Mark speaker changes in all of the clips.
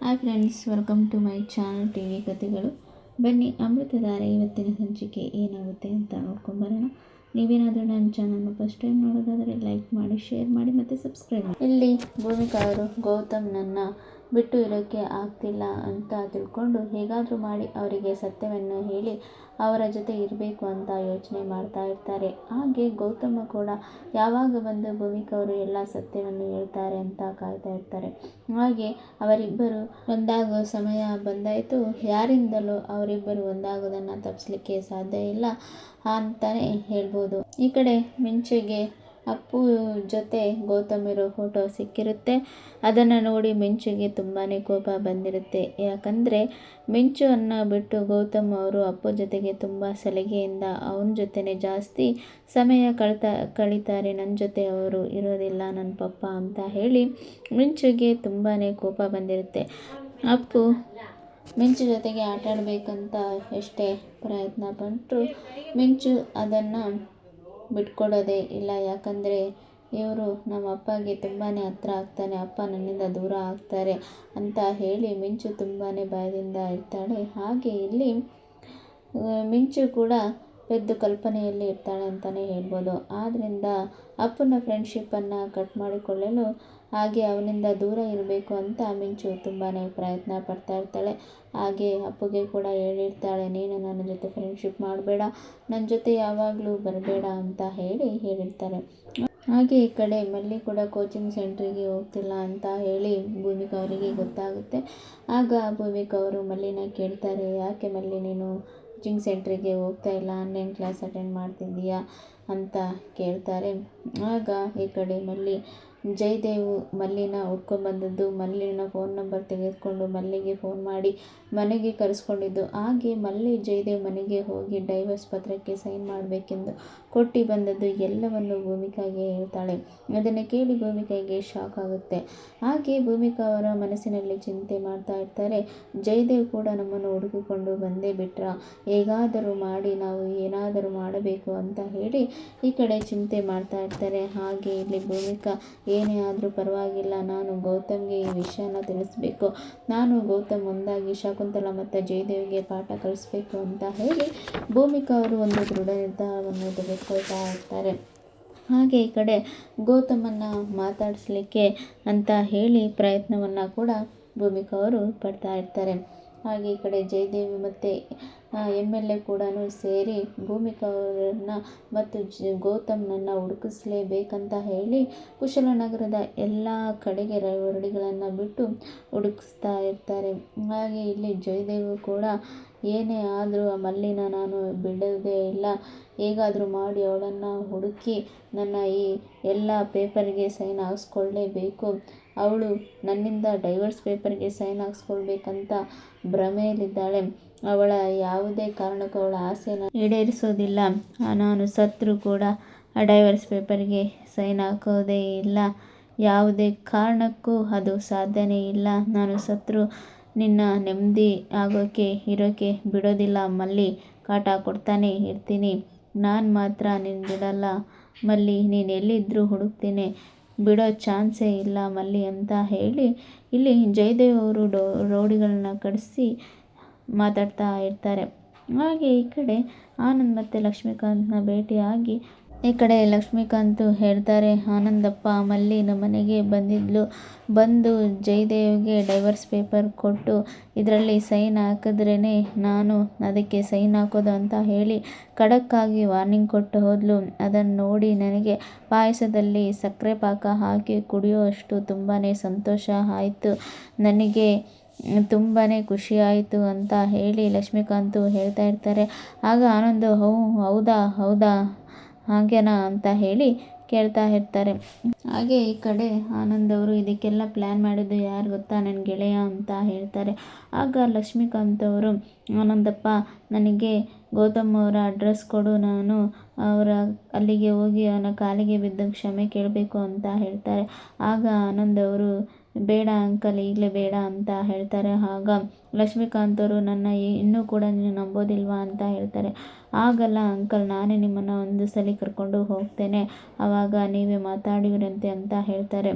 Speaker 1: Hi friends, welcome to my channel T V ಕಥೆಗಳು. ಬನ್ನಿ, ಅಮೃತಧಾರೆ ಇವತ್ತಿನ ಸಂಚಿಕೆ ಏನಾಗುತ್ತೆ ಅಂತ ನೋಡ್ಕೊಂಬರೋಣ. ನೀವೇನಾದರೂ ನನ್ನ ಚಾನಲ್ನ ಫಸ್ಟ್ ಟೈಮ್ ನೋಡೋದಾದರೆ ಲೈಕ್ ಮಾಡಿ, ಶೇರ್ ಮಾಡಿ ಮತ್ತು ಸಬ್ಸ್ಕ್ರೈಬ್ ಮಾಡಿ. ಇಲ್ಲಿ ಭೂಮಿಕಾ ಅವರು ಗೌತಮ್ನನ್ನು ಬಿಟ್ಟು ಇರೋಕ್ಕೆ ಆಗ್ತಿಲ್ಲ ಅಂತ ತಿಳ್ಕೊಂಡು ಹೇಗಾದರೂ ಮಾಡಿ ಅವರಿಗೆ ಸತ್ಯವನ್ನು ಹೇಳಿ ಅವರ ಜೊತೆ ಇರಬೇಕು ಅಂತ ಯೋಚನೆ ಮಾಡ್ತಾ ಇರ್ತಾರೆ. ಹಾಗೆ ಗೌತಮ ಕೂಡ ಯಾವಾಗ ಬಂದು ಭೂಮಿಕಾ ಅವರು ಎಲ್ಲ ಸತ್ಯವನ್ನು ಹೇಳ್ತಾರೆ ಅಂತ ಕಾಯ್ತಾ ಇರ್ತಾರೆ. ಹಾಗೆ ಅವರಿಬ್ಬರು ಒಂದಾಗೋ ಸಮಯ ಬಂದಾಯಿತು. ಯಾರಿಂದಲೂ ಅವರಿಬ್ಬರು ಒಂದಾಗೋದನ್ನು ತಪ್ಪಿಸ್ಲಿಕ್ಕೆ ಸಾಧ್ಯ ಇಲ್ಲ ಅಂತಲೇ ಹೇಳ್ಬೋದು. ಈ ಕಡೆ ಮಿಂಚುಗೆ ಅಪ್ಪು ಜೊತೆ ಗೌತಮ್ ಇರೋ ಫೋಟೋ ಸಿಕ್ಕಿರುತ್ತೆ. ಅದನ್ನು ನೋಡಿ ಮಿಂಚುಗೆ ತುಂಬಾ ಕೋಪ ಬಂದಿರುತ್ತೆ. ಯಾಕಂದರೆ ಮಿಂಚುವನ್ನು ಬಿಟ್ಟು ಗೌತಮ್ ಅವರು ಅಪ್ಪು ಜೊತೆಗೆ ತುಂಬ ಸಲಿಗೆಯಿಂದ ಅವನ ಜೊತೆನೇ ಜಾಸ್ತಿ ಸಮಯ ಕಳೀತಾರೆ. ನನ್ನ ಜೊತೆ ಅವರು ಇರೋದಿಲ್ಲ ನನ್ನ ಪಪ್ಪ ಅಂತ ಹೇಳಿ ಮಿಂಚುಗೆ ತುಂಬಾ ಕೋಪ ಬಂದಿರುತ್ತೆ. ಅಪ್ಪು ಮಿಂಚು ಜೊತೆಗೆ ಆಟ ಆಡಬೇಕಂತ ಎಷ್ಟೇ ಪ್ರಯತ್ನ ಪಟ್ಟರು ಮಿಂಚು ಅದನ್ನು ಬಿಟ್ಕೊಡೋದೇ ಇಲ್ಲ. ಯಾಕಂದರೆ ಇವರು ನಮ್ಮ ಅಪ್ಪಗೆ ತುಂಬಾ ಹತ್ರ ಆಗ್ತಾನೆ, ಅಪ್ಪ ನನ್ನಿಂದ ದೂರ ಆಗ್ತಾರೆ ಅಂತ ಹೇಳಿ ಮಿಂಚು ತುಂಬಾ ಭಯದಿಂದ ಇರ್ತಾಳೆ. ಹಾಗೆ ಇಲ್ಲಿ ಮಿಂಚು ಕೂಡ ಪೆದ್ದು ಕಲ್ಪನೆಯಲ್ಲಿ ಇರ್ತಾಳೆ ಅಂತಲೇ ಹೇಳ್ಬೋದು. ಆದ್ದರಿಂದ ಅಪ್ಪನ ಫ್ರೆಂಡ್ಶಿಪ್ಪನ್ನು ಕಟ್ ಮಾಡಿಕೊಳ್ಳಲು ಹಾಗೆ ಅವನಿಂದ ದೂರ ಇರಬೇಕು ಅಂತ ಮಿಂಚು ತುಂಬಾ ಪ್ರಯತ್ನ ಪಡ್ತಾ ಇರ್ತಾಳೆ. ಹಾಗೆ ಅಪ್ಪುಗೆ ಕೂಡ ಹೇಳಿರ್ತಾಳೆ, ನೀನು ನನ್ನ ಜೊತೆ ಫ್ರೆಂಡ್ಶಿಪ್ ಮಾಡಬೇಡ, ನನ್ನ ಜೊತೆ ಯಾವಾಗಲೂ ಬರಬೇಡ ಅಂತ ಹೇಳಿರ್ತಾರೆ. ಹಾಗೆ ಈ ಕಡೆ ಮಲ್ಲಿ ಕೂಡ ಕೋಚಿಂಗ್ ಸೆಂಟ್ರಿಗೆ ಹೋಗ್ತಿಲ್ಲ ಅಂತ ಹೇಳಿ ಭೂಮಿಕಾ ಅವರಿಗೆ ಗೊತ್ತಾಗುತ್ತೆ. ಆಗ ಭೂಮಿಕಾ ಅವರು ಮಲ್ಲಿನ ಕೇಳ್ತಾರೆ, ಯಾಕೆ ಮಲ್ಲಿ ನೀನು ಕೋಚಿಂಗ್ ಸೆಂಟ್ರಿಗೆ ಹೋಗ್ತಾ ಇಲ್ಲ, ಆನ್ಲೈನ್ ಕ್ಲಾಸ್ ಅಟೆಂಡ್ ಮಾಡ್ತಿದ್ದೀಯಾ ಅಂತ ಕೇಳ್ತಾರೆ. ಆಗ ಈ ಕಡೆ ಜಯದೇವು ಮಲ್ಲಿನ ಹುಡ್ಕೊಂಡ್ಬಂದದ್ದು, ಮಲ್ಲಿನ ಫೋನ್ ನಂಬರ್ ತೆಗೆದುಕೊಂಡು ಮಲ್ಲಿಗೆ ಫೋನ್ ಮಾಡಿ ಮನೆಗೆ ಕರೆಸ್ಕೊಂಡಿದ್ದು. ಹಾಗೆ ಜಯದೇವ್ ಮನೆಗೆ ಹೋಗಿ ಡೈವರ್ಸ್ ಪತ್ರಕ್ಕೆ ಸೈನ್ ಮಾಡಬೇಕೆಂದು ಕೊಟ್ಟು ಬಂದದ್ದು ಎಲ್ಲವನ್ನು ಭೂಮಿಕಾಗೆ ಹೇಳ್ತಾಳೆ. ಅದನ್ನು ಕೇಳಿ ಭೂಮಿಕಾಗೆ ಶಾಕ್ ಆಗುತ್ತೆ. ಹಾಗೆ ಭೂಮಿಕಾ ಅವರ ಮನಸ್ಸಿನಲ್ಲಿ ಚಿಂತೆ ಮಾಡ್ತಾ ಇರ್ತಾರೆ, ಜಯದೇವ್ ಕೂಡ ನಮ್ಮನ್ನು ಹುಡುಕಿಕೊಂಡು ಬಂದೇ ಬಿಟ್ರ, ಹೇಗಾದರೂ ಮಾಡಿ ನಾವು ಏನಾದರೂ ಮಾಡಬೇಕು ಅಂತ ಹೇಳಿ ಈ ಕಡೆ ಚಿಂತೆ ಮಾಡ್ತಾ ಇರ್ತಾರೆ. ಹಾಗೆ ಇಲ್ಲಿ ಭೂಮಿಕಾ ಏನೇ ಆದರೂ ಪರವಾಗಿಲ್ಲ, ನಾನು ಗೌತಮ್ಗೆ ಈ ವಿಷಯನ ತಿಳಿಸ್ಬೇಕು, ನಾನು ಗೌತಮ್ ಒಂದಾಗಿ ಶಕುಂತಲಾ ಮತ್ತು ಜಯದೇವ್ಗೆ ಪಾಠ ಕಲಿಸ್ಬೇಕು ಅಂತ ಹೇಳಿ ಭೂಮಿಕಾ ಅವರು ಒಂದು ದೃಢ ನಿರ್ಧಾರವನ್ನು ತೆಗೆದುಕೊಳ್ತಾ ಇರ್ತಾರೆ. ಹಾಗೆ ಈ ಕಡೆ ಗೌತಮನ್ನು ಮಾತಾಡಿಸ್ಲಿಕ್ಕೆ ಅಂತ ಹೇಳಿ ಪ್ರಯತ್ನವನ್ನು ಕೂಡ ಭೂಮಿಕಾ ಅವರು ಪಡ್ತಾ ಇರ್ತಾರೆ. ಹಾಗೆ ಈ ಕಡೆ ಜಯದೇವಿ ಮತ್ತು MLA ಕೂಡ ಸೇರಿ ಭೂಮಿಕಾ ಅವರನ್ನು ಮತ್ತು ಗೌತಮ್ನನ್ನು ಹುಡುಕಿಸ್ಲೇಬೇಕಂತ ಹೇಳಿ ಕುಶಲನಗರದ ಎಲ್ಲ ಕಡೆಗೆ ರೌಡಿಗಳನ್ನು ಬಿಟ್ಟು ಹುಡುಕಿಸ್ತಾ ಇರ್ತಾರೆ. ಹಾಗೆ ಇಲ್ಲಿ ಜಯದೇವು ಕೂಡ ಏನೇ ಆದರೂ ಆ ಮಲ್ಲಿನ ನಾನು ಬಿಡೋದೇ ಇಲ್ಲ, ಹೇಗಾದರೂ ಮಾಡಿ ಅವಳನ್ನು ಹುಡುಕಿ ನನ್ನ ಈ ಎಲ್ಲ ಪೇಪರ್ಗೆ ಸೈನ್ ಹಾಕ್ಸ್ಕೊಳ್ಳೇಬೇಕು, ಅವಳು ನನ್ನಿಂದ ಡೈವರ್ಸ್ ಪೇಪರ್ಗೆ ಸೈನ್ ಹಾಕ್ಸ್ಕೊಳ್ಬೇಕಂತ ಭ್ರಮೆಯಲ್ಲಿದ್ದಾಳೆ, ಅವಳ ಯಾವುದೇ ಕಾರಣಕ್ಕೂ ಅವಳ ಆಸೆನ ಈಡೇರಿಸೋದಿಲ್ಲ, ನಾನು ಸತ್ರು ಕೂಡ ಆ ಡೈವರ್ಸ್ ಪೇಪರ್ಗೆ ಸೈನ್ ಹಾಕೋದೇ ಇಲ್ಲ, ಯಾವುದೇ ಕಾರಣಕ್ಕೂ ಅದು ಸಾಧ್ಯನೇ ಇಲ್ಲ, ನಾನು ಸತ್ರು ನಿನ್ನ ನೆಮ್ಮದಿ ಇರೋಕ್ಕೆ ಬಿಡೋದಿಲ್ಲ ಮಲ್ಲಿ, ಕಾಟ ಕೊಡ್ತಾನೆ ಇರ್ತೀನಿ, ನಾನು ಮಾತ್ರ ನಿನ್ನ ಬಿಡಲ್ಲ ಮಲ್ಲಿ, ನೀನು ಎಲ್ಲಿದ್ದರೂ ಹುಡುಕ್ತೀನಿ, ಬಿಡೋ ಚಾನ್ಸೇ ಇಲ್ಲ ಮಲ್ಲಿ ಅಂತ ಹೇಳಿ ಇಲ್ಲಿ ಜಯದೇವ್ ಅವರು ರೌಡಿಗಳನ್ನ ಕಳಿಸಿ ಮಾತಾಡ್ತಾ ಇರ್ತಾರೆ. ಹಾಗೆ ಈ ಕಡೆ ಆನಂದ್ ಮತ್ತು ಲಕ್ಷ್ಮೀಕಾಂತ್ನ ಭೇಟಿಯಾಗಿ ಈ ಕಡೆ ಲಕ್ಷ್ಮೀಕಾಂತ್ ಹೇಳ್ತಾರೆ, ಆನಂದಪ್ಪ ಮಲ್ಲಿ ನಮ್ಮ ಮನೆಗೆ ಬಂದು ಜಯದೇವ್ಗೆ ಡೈವರ್ಸ್ ಪೇಪರ್ ಕೊಟ್ಟು ಇದರಲ್ಲಿ ಸೈನ್ ಹಾಕಿದ್ರೇ ನಾನು ಅದಕ್ಕೆ ಸೈನ್ ಹಾಕೋದು ಅಂತ ಹೇಳಿ ಖಡಕ್ಕಾಗಿ ವಾರ್ನಿಂಗ್ ಕೊಟ್ಟು ಹೋದ್ಲು. ಅದನ್ನು ನೋಡಿ ನನಗೆ ಪಾಯಸದಲ್ಲಿ ಸಕ್ಕರೆ ಪಾಕ ಹಾಕಿ ಕುಡಿಯೋಷ್ಟು ತುಂಬಾ ಸಂತೋಷ ಆಯಿತು, ನನಗೆ ತುಂಬಾ ಖುಷಿ ಆಯಿತು ಅಂತ ಹೇಳಿ ಲಕ್ಷ್ಮೀಕಾಂತ್ ಹೇಳ್ತಾ ಇರ್ತಾರೆ. ಆಗ ಆನಂದ್ ಹೌದಾ ಹಾಗೇನಾ ಅಂತ ಹೇಳಿ ಕೇಳ್ತಾ ಇರ್ತಾರೆ. ಹಾಗೆ ಈ ಕಡೆ ಆನಂದ್ ಅವರು ಇದಕ್ಕೆಲ್ಲ ಪ್ಲ್ಯಾನ್ ಮಾಡಿದ್ದು ಯಾರು ಗೊತ್ತಾ, ನನ್ನ ಗೆಳೆಯ ಅಂತ ಹೇಳ್ತಾರೆ. ಆಗ ಲಕ್ಷ್ಮೀಕಾಂತ್ ಅವರು, ಆನಂದಪ್ಪ ನನಗೆ ಗೌತಮ್ ಅವರ ಅಡ್ರೆಸ್ ಕೊಡು, ನಾನು ಅಲ್ಲಿಗೆ ಹೋಗಿ ಅವನ ಕಾಲಿಗೆ ಬಿದ್ದು ಕ್ಷಮೆ ಕೇಳಬೇಕು ಅಂತ ಹೇಳ್ತಾರೆ. ಆಗ ಆನಂದ್ ಅವರು, ಬೇಡ ಅಂಕಲ್ ಈಗಲೇ ಬೇಡ ಅಂತ ಹೇಳ್ತಾರೆ. ಆಗ ಲಕ್ಷ್ಮೀಕಾಂತ್ ಅವರು, ನನ್ನ ಇನ್ನೂ ಕೂಡ ನೀನು ನಂಬೋದಿಲ್ವಾ ಅಂತ ಹೇಳ್ತಾರೆ. ಆಗಲ್ಲ ಅಂಕಲ್, ನಾನೇ ನಿಮ್ಮನ್ನು ಒಂದು ಸಲ ಕರ್ಕೊಂಡು ಹೋಗ್ತೇನೆ, ಆವಾಗ ನೀವೇ ಮಾತಾಡಿವಿರಂತೆ ಅಂತ ಹೇಳ್ತಾರೆ.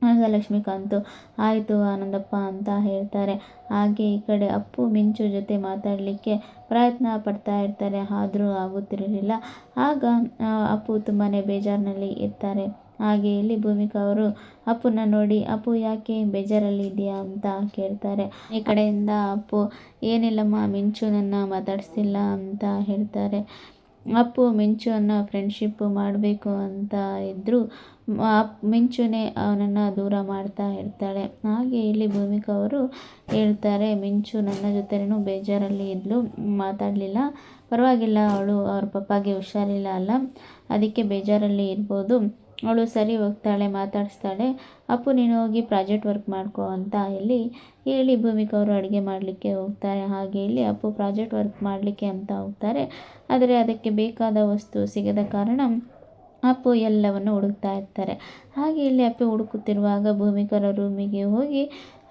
Speaker 1: ಆಗ ಲಕ್ಷ್ಮೀಕಾಂತು ಆಯಿತು ಆನಂದಪ್ಪ ಅಂತ ಹೇಳ್ತಾರೆ. ಹಾಗೆ ಈ ಕಡೆ ಅಪ್ಪು ಮಿಂಚು ಜೊತೆ ಮಾತಾಡಲಿಕ್ಕೆ ಪ್ರಯತ್ನ ಪಡ್ತಾ ಇರ್ತಾರೆ, ಆದರೂ ಆಗುತ್ತಿರಲಿಲ್ಲ. ಆಗ ಅಪ್ಪು ತುಂಬಾ ಬೇಜಾರಿನಲ್ಲಿ ಇರ್ತಾರೆ. ಹಾಗೆ ಇಲ್ಲಿ ಭೂಮಿಕಾ ಅವರು ಅಪ್ಪುನ ನೋಡಿ, ಅಪ್ಪು ಯಾಕೆ ಬೇಜಾರಲ್ಲಿ ಇದೆಯಾ ಅಂತ ಕೇಳ್ತಾರೆ. ಈ ಕಡೆಯಿಂದ ಅಪ್ಪು ಏನಿಲ್ಲಮ್ಮ, ಮಿಂಚು ನನ್ನ ಮಾತಾಡಿಸ್ತಿಲ್ಲ ಅಂತ ಹೇಳ್ತಾರೆ. ಅಪ್ಪು ಮಿಂಚುವನ್ನು ಫ್ರೆಂಡ್ಶಿಪ್ ಮಾಡಬೇಕು ಅಂತ ಇದ್ದರೂ ಮಿಂಚುನೇ ಅವನನ್ನು ದೂರ ಮಾಡ್ತಾ ಇರ್ತಾಳೆ. ಹಾಗೆ ಇಲ್ಲಿ ಭೂಮಿಕಾ ಅವರು ಹೇಳ್ತಾರೆ, ಮಿಂಚು ನನ್ನ ಜೊತೆನೂ ಬೇಜಾರಲ್ಲಿ ಇದ್ಲು, ಮಾತಾಡಲಿಲ್ಲ, ಪರವಾಗಿಲ್ಲ, ಅವಳು ಅವ್ರ ಪಪ್ಪಾಗೆ ಹುಷಾರಿಲ್ಲ ಅಲ್ಲ, ಅದಕ್ಕೆ ಬೇಜಾರಲ್ಲಿ ಇರ್ಬೋದು, ಅವಳು ಸರಿ ಹೋಗ್ತಾಳೆ, ಮಾತಾಡಿಸ್ತಾಳೆ, ಅಪ್ಪು ನೀನು ಹೋಗಿ ಪ್ರಾಜೆಕ್ಟ್ ವರ್ಕ್ ಮಾಡ್ಕೋ ಅಂತ ಹೇಳಿ ಭೂಮಿಕಾ ಅವರು ಅಡುಗೆ ಮಾಡಲಿಕ್ಕೆ ಹೋಗ್ತಾರೆ. ಹಾಗೆ ಇಲ್ಲಿ ಅಪ್ಪು ಪ್ರಾಜೆಕ್ಟ್ ವರ್ಕ್ ಮಾಡಲಿಕ್ಕೆ ಅಂತ ಹೋಗ್ತಾರೆ. ಆದರೆ ಅದಕ್ಕೆ ಬೇಕಾದ ವಸ್ತು ಸಿಗದ ಕಾರಣ ಅಪ್ಪು ಎಲ್ಲವನ್ನು ಹುಡುಕ್ತಾ ಇರ್ತಾರೆ. ಹಾಗೆ ಇಲ್ಲಿ ಅಪ್ಪು ಹುಡುಕುತ್ತಿರುವಾಗ ಭೂಮಿಕರ ರೂಮಿಗೆ ಹೋಗಿ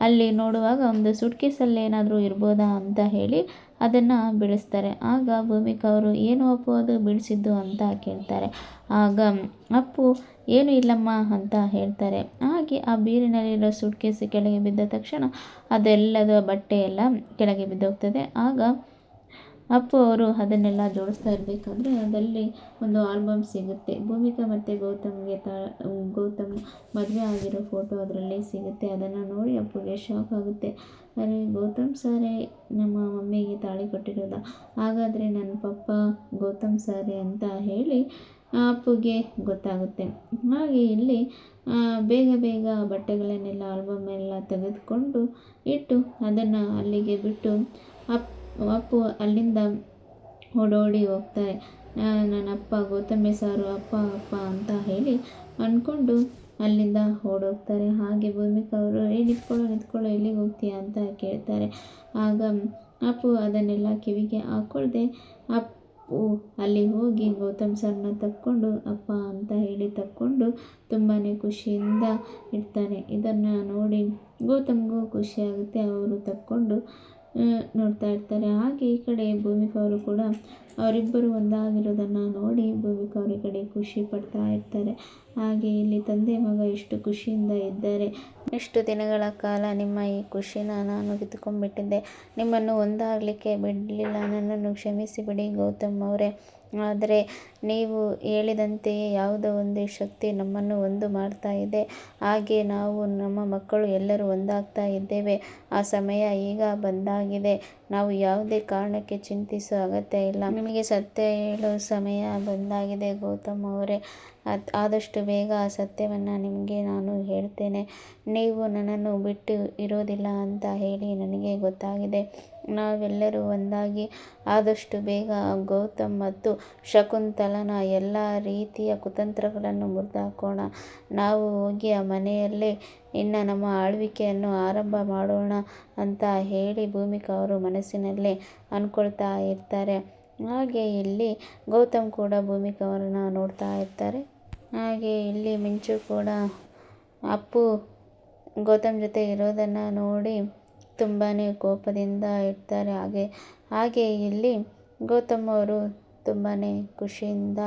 Speaker 1: ಅಲ್ಲಿ ನೋಡುವಾಗ ಒಂದು ಸುಟ್ಕೇಸಲ್ಲಿ ಏನಾದರೂ ಇರ್ಬೋದಾ ಅಂತ ಹೇಳಿ ಅದನ್ನು ಬಿಡಿಸ್ತಾರೆ. ಆಗ ಭೂಮಿಕಾ ಅವರು ಏನು ಅಪ್ಪು ಅದು ಬಿಡಿಸಿದ್ದು ಅಂತ ಕೇಳ್ತಾರೆ. ಆಗ ಅಪ್ಪು ಏನು ಇಲ್ಲಮ್ಮ ಅಂತ ಹೇಳ್ತಾರೆ. ಹಾಗೆ ಆ ಬೀರಿನಲ್ಲಿರೋ ಸುಟ್ಕೇಸ್ ಕೆಳಗೆ ಬಿದ್ದ ತಕ್ಷಣ ಅದೆಲ್ಲದ ಬಟ್ಟೆ ಎಲ್ಲ ಕೆಳಗೆ ಬಿದ್ದೋಗ್ತದೆ. ಆಗ ಅಪ್ಪು ಅವರು ಅದನ್ನೆಲ್ಲ ಜೋಡಿಸ್ತಾ ಇರಬೇಕಾದ್ರೆ ಅದರಲ್ಲಿ ಒಂದು ಆಲ್ಬಮ್ ಸಿಗುತ್ತೆ. ಭೂಮಿಕಾ ಮತ್ತು ಗೌತಮ್ ಮದುವೆ ಆಗಿರೋ ಫೋಟೋ ಅದರಲ್ಲಿ ಸಿಗುತ್ತೆ. ಅದನ್ನು ನೋಡಿ ಅಪ್ಪುಗೆ ಶಾಕ್ ಆಗುತ್ತೆ. ಅರೆ, ಗೌತಮ್ ಸಾರೇ ನಮ್ಮ ಮಮ್ಮಿಗೆ ತಾಳಿ ಕಟ್ಟಿರೋದ, ಹಾಗಾದರೆ ನನ್ನ ಪಪ್ಪ ಗೌತಮ್ ಸಾರೇ ಅಂತ ಹೇಳಿ ಅಪ್ಪುಗೆ ಗೊತ್ತಾಗುತ್ತೆ. ಹಾಗೆ ಇಲ್ಲಿ ಬೇಗ ಬೇಗ ಬಟ್ಟೆಗಳನ್ನೆಲ್ಲ ಆಲ್ಬಮ್ ಎಲ್ಲ ತೆಗೆದುಕೊಂಡು ಇಟ್ಟು ಅದನ್ನು ಅಲ್ಲಿಗೆ ಬಿಟ್ಟು ಅಪ್ಪು ಅಲ್ಲಿಂದ ಓಡೋಡಿ ಹೋಗ್ತಾರೆ. ನನ್ನ ಅಪ್ಪ ಗೌತಮಿ ಸಾರು ಅಪ್ಪ ಅಪ್ಪ ಅಂತ ಹೇಳಿ ಅಂದ್ಕೊಂಡು ಅಲ್ಲಿಂದ ಓಡೋಗ್ತಾರೆ. ಹಾಗೆ ಭೂಮಿಕಾ ಅವರು ನಿಂತ್ಕೊಳ್ಳೋ ಎಲ್ಲಿಗೆ ಹೋಗ್ತೀಯಾ ಅಂತ ಕೇಳ್ತಾರೆ. ಆಗ ಅಪ್ಪು ಅದನ್ನೆಲ್ಲ ಕಿವಿಗೆ ಹಾಕ್ಕೊಳ್ದೆ ಅಪ್ಪು ಅಲ್ಲಿ ಹೋಗಿ ಗೌತಮ್ ಸರ್ನ ತಕ್ಕೊಂಡು ಅಪ್ಪ ಅಂತ ಹೇಳಿ ತಕ್ಕೊಂಡು ತುಂಬಾ ಖುಷಿಯಿಂದ ಇರ್ತಾನೆ. ಇದನ್ನು ನೋಡಿ ಗೌತಮ್ಗೂ ಖುಷಿಯಾಗುತ್ತೆ. ಅವರು ತಕ್ಕೊಂಡು ನೋಡ್ತಾ ಇರ್ತಾರೆ. ಹಾಗೆ ಈ ಕಡೆ ಭೂಮಿಕಾ ಅವರು ಕೂಡ ಅವರಿಬ್ಬರು ಒಂದಾಗಿರೋದನ್ನು ನೋಡಿ ಭೂಮಿಕಾ ಅವರ ಕಡೆ ಖುಷಿ ಪಡ್ತಾ ಇರ್ತಾರೆ. ಹಾಗೆ ಇಲ್ಲಿ ತಂದೆ ಮಗ ಎಷ್ಟು ಖುಷಿಯಿಂದ ಇದ್ದಾರೆ. ಎಷ್ಟು ದಿನಗಳ ಕಾಲ ನಿಮ್ಮ ಈ ಖುಷಿನ ನಾನು ಕಿತ್ಕೊಂಡ್ಬಿಟ್ಟಿದ್ದೆ, ನಿಮ್ಮನ್ನು ಒಂದಾಗಲಿಕ್ಕೆ ಬಿಡಲಿಲ್ಲ, ನನ್ನನ್ನು ಕ್ಷಮಿಸಿಬಿಡಿ ಗೌತಮ್ ಅವರೇ. ಆದರೆ ನೀವು ಹೇಳಿದಂತೆಯೇ ಯಾವುದೋ ಒಂದು ಶಕ್ತಿ ನಮ್ಮನ್ನು ಒಂದು ಮಾಡ್ತಾ ಇದೆ. ಹಾಗೆ ನಾವು ನಮ್ಮ ಮಕ್ಕಳು ಎಲ್ಲರೂ ಒಂದಾಗ್ತಾ ಇದ್ದೇವೆ. ಆ ಸಮಯ ಈಗ ಬಂದಾಗಿದೆ. ನಾವು ಯಾವುದೇ ಕಾರಣಕ್ಕೆ ಚಿಂತಿಸೋ ಅಗತ್ಯ ಇಲ್ಲ. ನಿಮಗೆ ಸತ್ಯ ಹೇಳೋ ಸಮಯ ಬಂದಾಗಿದೆ ಗೌತಮ್ ಅವರೇ. ಆದಷ್ಟು ಬೇಗ ಆ ಸತ್ಯವನ್ನು ನಿಮಗೆ ನಾನು ಹೇಳ್ತೇನೆ. ನೀವು ನನ್ನನ್ನು ಬಿಟ್ಟು ಇರೋದಿಲ್ಲ ಅಂತ ಹೇಳಿ ನನಗೆ ಗೊತ್ತಾಗಿದೆ. ನಾವೆಲ್ಲರೂ ಒಂದಾಗಿ ಆದಷ್ಟು ಬೇಗ ಗೌತಮ್ ಮತ್ತು ಶಕುಂತಲನ ಎಲ್ಲ ರೀತಿಯ ಕುತಂತ್ರಗಳನ್ನು ಮುರಿದಾಕೋಣ. ನಾವು ಹೋಗಿ ಆ ಮನೆಯಲ್ಲೇ ಇನ್ನು ನಮ್ಮ ಆಳ್ವಿಕೆಯನ್ನು ಆರಂಭ ಮಾಡೋಣ ಅಂತ ಹೇಳಿ ಭೂಮಿಕಾ ಅವರು ಮನಸ್ಸಿನಲ್ಲೇ ಅಂದ್ಕೊಳ್ತಾ ಇರ್ತಾರೆ. ಹಾಗೆ ಇಲ್ಲಿ ಗೌತಮ್ ಕೂಡ ಭೂಮಿಕಾ ಅವರನ್ನು ನೋಡ್ತಾ ಇರ್ತಾರೆ. ಹಾಗೆ ಇಲ್ಲಿ ಮಿಂಚು ಕೂಡ ಅಪ್ಪು ಗೌತಮ್ ಜೊತೆ ಇರೋದನ್ನು ನೋಡಿ ತುಂಬಾ ಕೋಪದಿಂದ ಇರ್ತಾರೆ. ಹಾಗೆ ಇಲ್ಲಿ ಗೌತಮ್ ಅವರು ತುಂಬಾ ಖುಷಿಯಿಂದ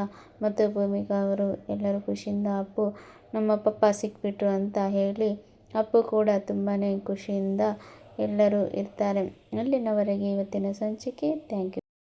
Speaker 1: ಮತ್ತು ಭೂಮಿಕಾ ಅವರು ಎಲ್ಲರೂ ಖುಷಿಯಿಂದ ಅಪ್ಪು ನಮ್ಮ ಪಪ್ಪ ಸಿಕ್ಬಿಟ್ರು ಅಂತ ಹೇಳಿ ಅಪ್ಪು ಕೂಡ ತುಂಬಾ ಖುಷಿಯಿಂದ ಎಲ್ಲರೂ ಇರ್ತಾರೆ. ಅಲ್ಲಿನವರೆಗೆ ಇವತ್ತಿನ ಸಂಚಿಕೆ. Thank you.